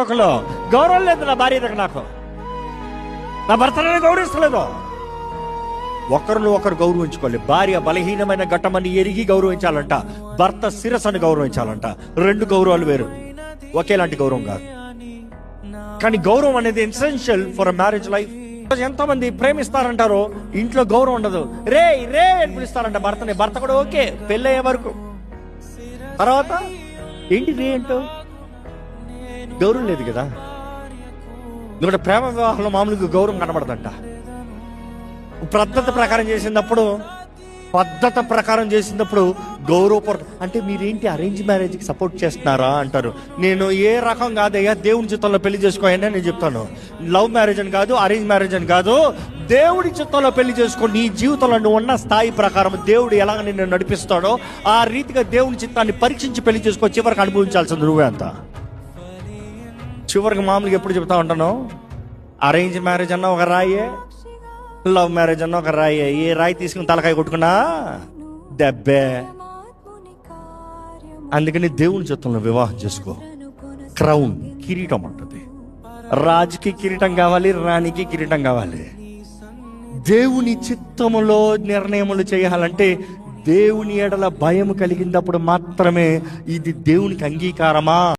ఒకలో గౌరవం లేదు నా భార్య దగ్గర, నాకు నా భర్తనే గౌరవిస్తలేదు. ఒకరిని ఒకరు గౌరవించుకోవాలి. భార్య బలహీనమైన ఘట్టమని ఎరిగి గౌరవించాలంట, భర్త శిరస్సును గౌరవించాలంట. రెండు గౌరవాలు వేరు, ఒకేలాంటి గౌరవం కాదు. కానీ గౌరవం అనేది essential for a marriage life. ఎంతో మంది ప్రేమిస్తారంటారు, ఇంట్లో గౌరవం ఉండదు. రే రే అని పిలుస్తారంట భర్తని. భర్త కూడా ఓకే పెళ్ళయ్యే వరకు. తర్వాత ఏంటి రే అంటూ గౌరవం లేదు కదా. ఇక్కడ ప్రేమ వివాహంలో మామూలుగా గౌరవం కనబడదంట. పద్ధతి ప్రకారం చేసినప్పుడు గౌరవపూర్వక అంటే మీరేంటి అరేంజ్ మ్యారేజ్కి సపోర్ట్ చేస్తున్నారా అంటారు. నేను ఏ రకం కాదయ్యా, దేవుని చిత్తంలో పెళ్లి చేసుకోయని నేను చెప్తాను. లవ్ మ్యారేజ్ అని కాదు, అరేంజ్ మ్యారేజ్ అని కాదు, దేవుడి చిత్తంలో పెళ్లి చేసుకో. నీ జీవితంలో నువ్వు ఉన్న స్థాయి ప్రకారం దేవుడు ఎలాగ నిన్ను నడిపిస్తాడో ఆ రీతిగా దేవుని చిత్తాన్ని పరీక్షించి పెళ్లి చేసుకో. చివరికి అనుభవించాల్సింది నువ్వే అంత. చివరికి మామూలుగా ఎప్పుడు చెప్తా ఉంటాను, అరేంజ్ మ్యారేజ్ అన్నా ఒక రాయే, లవ్ మ్యారేజ్ అన్నా ఒక రాయే. ఏ రాయి తీసుకుని తలకాయ కొట్టుకున్నా దెబ్బే. అందుకని దేవుని చిత్తంలో వివాహం చేసుకో. క్రౌన్, కిరీటం ఉంటుంది. రాజుకి కిరీటం కావాలి, రాణికి కిరీటం కావాలి. దేవుని చిత్తములో నిర్ణయములు చేయాలంటే దేవుని ఎడల భయం కలిగినప్పుడు మాత్రమే ఇది దేవునికి అంగీకారమా